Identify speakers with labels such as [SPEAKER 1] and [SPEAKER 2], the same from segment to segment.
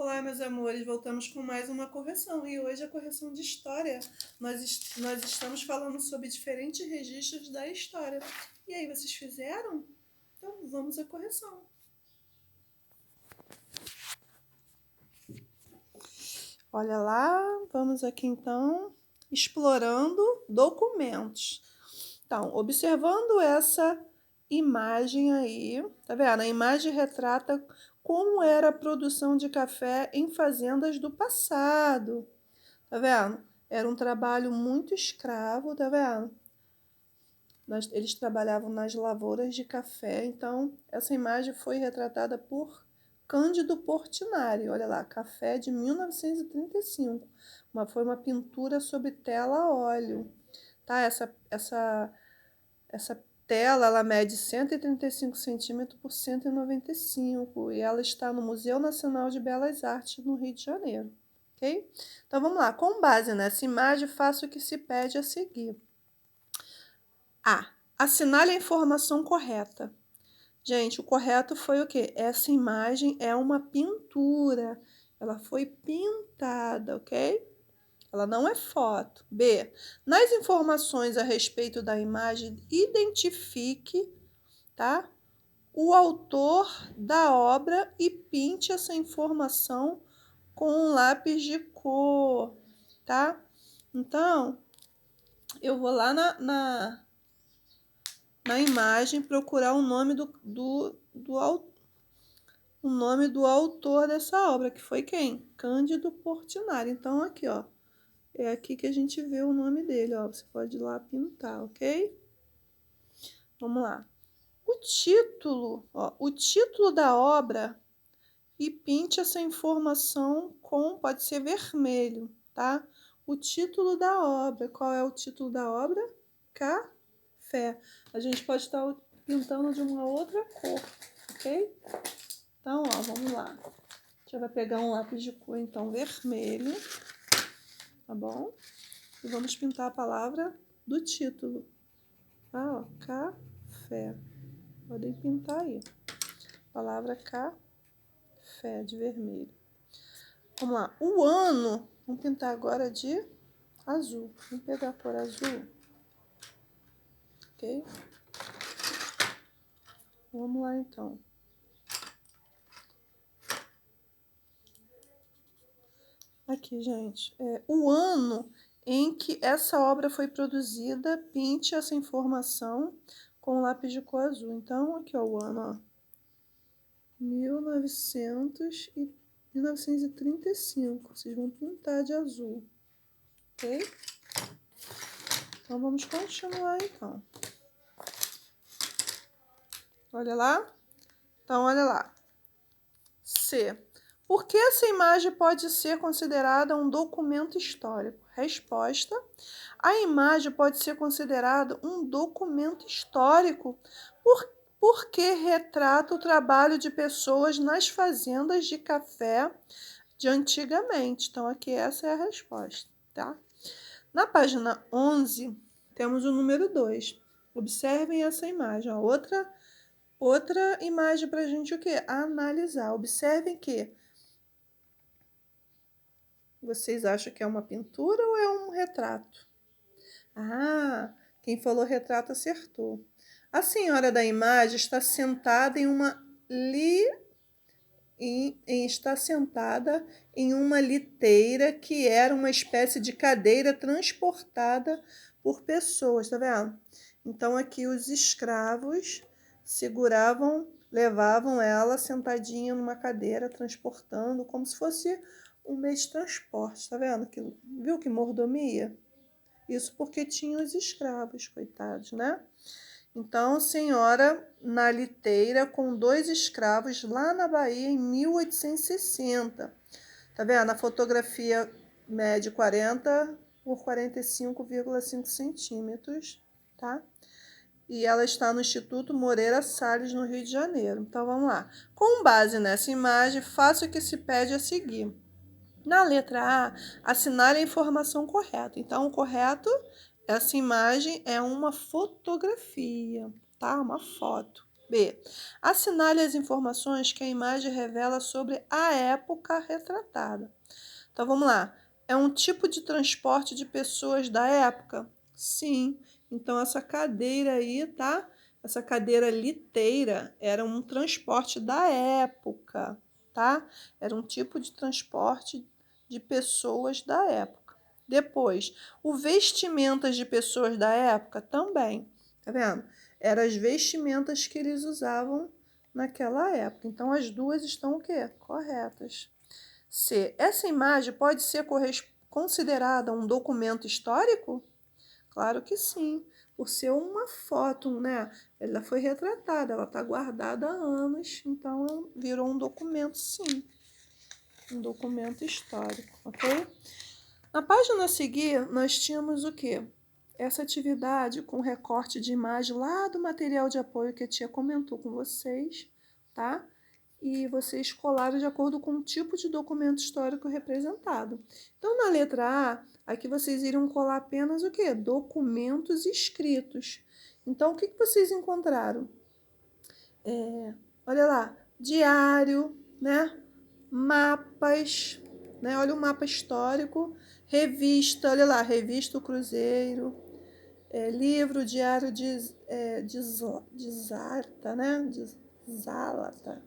[SPEAKER 1] Olá, meus amores, voltamos com mais uma correção e hoje a correção de história. Nós estamos falando sobre diferentes registros da história. E aí, vocês fizeram? Então, vamos à correção. Olha lá, vamos aqui então, explorando documentos. Então, observando essa imagem aí, tá vendo? A imagem retrata como era a produção de café em fazendas do passado. Tá vendo? Era um trabalho muito escravo, tá vendo? Eles trabalhavam nas lavouras de café, então essa imagem foi retratada por Cândido Portinari. Olha lá, café de 1935. Foi uma pintura sobre tela a óleo. Tá? Essa tela ela mede 135 centímetros por 195 e ela está no Museu Nacional de Belas Artes, no Rio de Janeiro. Ok? Então vamos lá. Com base nessa imagem, faça o que se pede a seguir. A. Assinale a informação correta. Gente, o correto foi o quê? Essa imagem é uma pintura. Ela foi pintada, ok? Ela não é foto. B. Nas informações a respeito da imagem, identifique, tá, o autor da obra e pinte essa informação com um lápis de cor, tá? Então, eu vou lá na imagem procurar o nome o nome do autor dessa obra, que foi quem? Cândido Portinari. Então, aqui, ó. É aqui que a gente vê o nome dele, ó. Você pode ir lá pintar, ok? Vamos lá. O título da obra e pinte essa informação com, pode ser vermelho, tá? O título da obra. Qual é o título da obra? Café. A gente pode estar pintando de uma outra cor, ok? Então, ó, vamos lá. A gente vai pegar um lápis de cor, então, vermelho, tá bom? E vamos pintar a palavra do título. Ah, ó, café. Podem pintar aí. Palavra café, de vermelho. Vamos lá. O ano, vamos pintar agora de azul. Vamos pegar a cor azul. Ok? Vamos lá, então. Aqui, gente. O ano em que essa obra foi produzida, pinte essa informação com lápis de cor azul. Então, aqui, ó, o ano, ó. 1935. Vocês vão pintar de azul. Ok? Então, vamos continuar, então. Olha lá. Então, olha lá. C. Por que essa imagem pode ser considerada um documento histórico? Resposta. A imagem pode ser considerada um documento histórico porque retrata o trabalho de pessoas nas fazendas de café de antigamente. Então, aqui essa é a resposta, tá? Na página 11, temos o número 2. Observem essa imagem. Ó. Outra imagem para a gente o quê? Analisar. Observem que vocês acham que é uma pintura ou é um retrato? Ah, quem falou retrato acertou. A senhora da imagem está sentada está sentada em uma liteira que era uma espécie de cadeira transportada por pessoas, tá vendo? Então aqui os escravos levavam ela sentadinha numa cadeira, transportando, como se fosse um meio de transporte, tá vendo? Viu que mordomia? Isso porque tinha os escravos, coitados, né? Então, senhora na liteira com 2 escravos lá na Bahia em 1860. Tá vendo? A fotografia mede 40 por 45,5 centímetros, tá? E ela está no Instituto Moreira Salles, no Rio de Janeiro. Então, vamos lá. Com base nessa imagem, faça o que se pede a seguir. Na letra A, assinale a informação correta. Então, o correto, essa imagem é uma fotografia, tá? Uma foto. B. Assinale as informações que a imagem revela sobre a época retratada. Então vamos lá. É um tipo de transporte de pessoas da época? Sim. Então essa cadeira aí, tá? Essa cadeira liteira era um transporte da época, tá? Era um tipo de transporte de pessoas da época. Depois, o vestimentas de pessoas da época também, tá vendo? Eram as vestimentas que eles usavam naquela época. Então as duas estão o quê? Corretas. C. Essa imagem pode ser considerada um documento histórico? Claro que sim, por ser uma foto, né? Ela foi retratada, ela está guardada há anos, então virou um documento, sim, um documento histórico, ok? Na página a seguir, nós tínhamos o quê? Essa atividade com recorte de imagem lá do material de apoio que a tia comentou com vocês, tá? E vocês colaram de acordo com o tipo de documento histórico representado. Então, na letra A, aqui vocês iriam colar apenas o quê? Documentos escritos. Então, o que vocês encontraram? Olha lá, diário, né? Mapas, né? Olha o mapa histórico, revista, olha lá, revista O Cruzeiro, livro, diário de Zárata, né? De Zálata,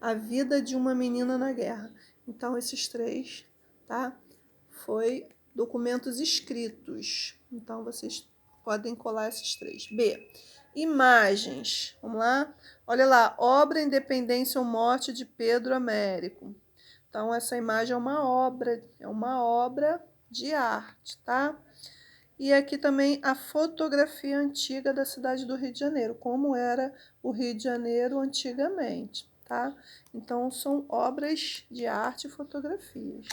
[SPEAKER 1] A Vida de uma Menina na Guerra. Então, esses três, tá? Foi documentos escritos. Então, vocês podem colar esses três. B. Imagens. Vamos lá? Olha lá, obra Independência ou Morte de Pedro Américo. Então, essa imagem é uma obra de arte, tá? E aqui também a fotografia antiga da cidade do Rio de Janeiro, como era o Rio de Janeiro antigamente, tá? Então, são obras de arte e fotografias.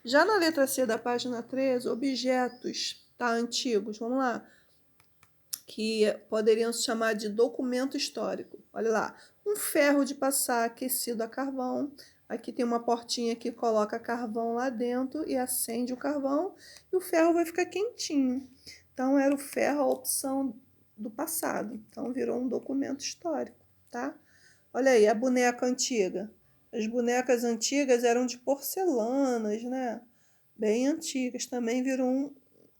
[SPEAKER 1] Já na letra C da página 13, objetos, tá? Antigos, vamos lá, que poderiam se chamar de documento histórico. Olha lá, um ferro de passar aquecido a carvão. Aqui tem uma portinha que coloca carvão lá dentro e acende o carvão e o ferro vai ficar quentinho. Então, era o ferro a opção do passado. Então, virou um documento histórico, tá? Olha aí, a boneca antiga. As bonecas antigas eram de porcelanas, né? Bem antigas. Também virou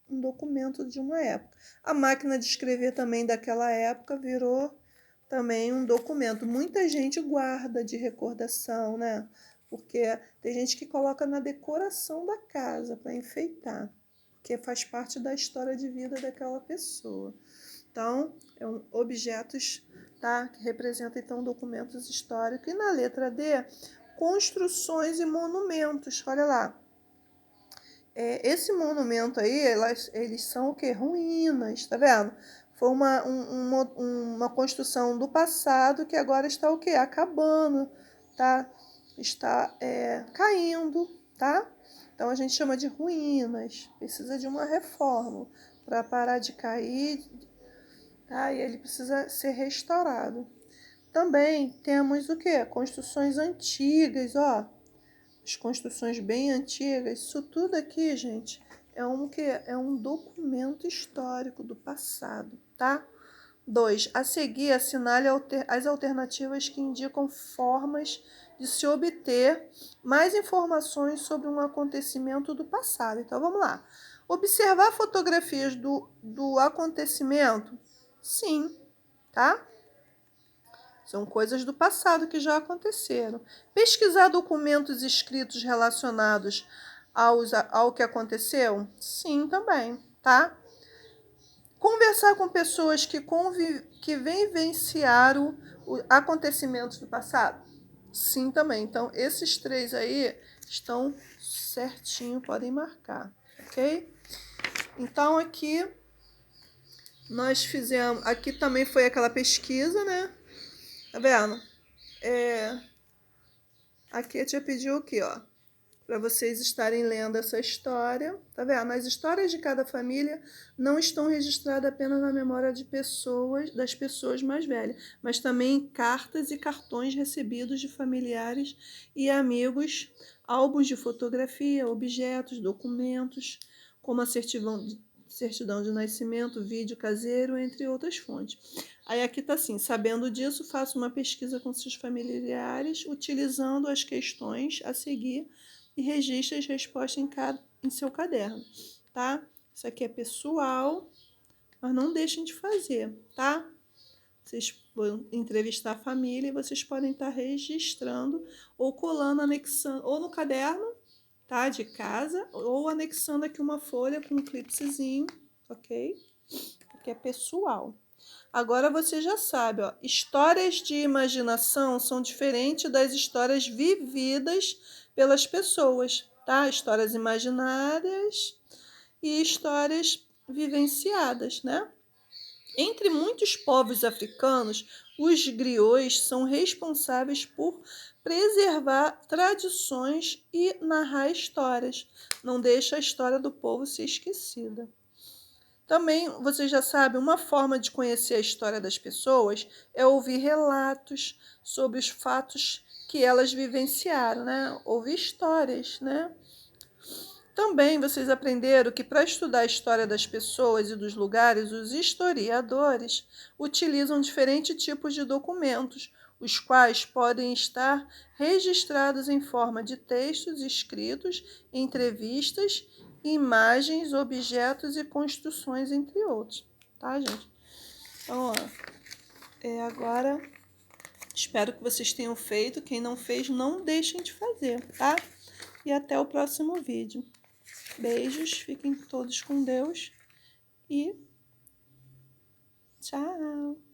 [SPEAKER 1] um documento de uma época. A máquina de escrever também daquela época virou também um documento. Muita gente guarda de recordação, né? Porque tem gente que coloca na decoração da casa para enfeitar, porque faz parte da história de vida daquela pessoa. Então, objetos, tá? Que representam então documentos históricos. E na letra D, construções e monumentos. Olha lá. Esse monumento aí, eles são o quê? Ruínas, tá vendo? Foi uma construção do passado que agora está o quê? Acabando, tá? Está caindo, tá? Então a gente chama de ruínas. Precisa de uma reforma para parar de cair, tá? E ele precisa ser restaurado. Também temos o quê? Construções antigas, ó. As construções bem antigas, isso tudo aqui, gente, é um que é um documento histórico do passado, tá? 2. A seguir, assinale as alternativas que indicam formas de se obter mais informações sobre um acontecimento do passado. Então, vamos lá. Observar fotografias do acontecimento? Sim, tá? São coisas do passado que já aconteceram. Pesquisar documentos escritos relacionados ao que aconteceu? Sim, também, tá? Conversar com pessoas que vivenciaram acontecimentos do passado? Sim, também. Então, esses três aí estão certinho, podem marcar, ok? Então, aqui nós fizemos... Aqui também foi aquela pesquisa, né? Tá vendo? Aqui eu te pediu o quê, ó? Para vocês estarem lendo essa história. Tá vendo? As histórias de cada família não estão registradas apenas na memória das pessoas mais velhas, mas também em cartas e cartões recebidos de familiares e amigos, álbuns de fotografia, objetos, documentos, como a certidão de nascimento, vídeo caseiro, entre outras fontes. Aí aqui está assim, sabendo disso, faça uma pesquisa com seus familiares, utilizando as questões a seguir e registre as respostas em seu caderno, tá? Isso aqui é pessoal, mas não deixem de fazer, tá? Vocês vão entrevistar a família e vocês podem estar registrando ou colando, anexando, ou no caderno, tá? De casa, ou anexando aqui uma folha com um clipezinho, ok? Que é pessoal. Agora você já sabe, ó, histórias de imaginação são diferentes das histórias vividas pelas pessoas, tá? Histórias imaginárias e histórias vivenciadas, né? Entre muitos povos africanos, os griots são responsáveis por preservar tradições e narrar histórias. Não deixa a história do povo ser esquecida. Também, você já sabe, uma forma de conhecer a história das pessoas é ouvir relatos sobre os fatos que elas vivenciaram, né? Ouvir histórias, né? Também vocês aprenderam que para estudar a história das pessoas e dos lugares, os historiadores utilizam diferentes tipos de documentos, os quais podem estar registrados em forma de textos escritos, entrevistas, imagens, objetos e construções, entre outros. Tá, gente? Então, ó, agora espero que vocês tenham feito. Quem não fez, não deixem de fazer, tá? E até o próximo vídeo. Beijos, fiquem todos com Deus e tchau!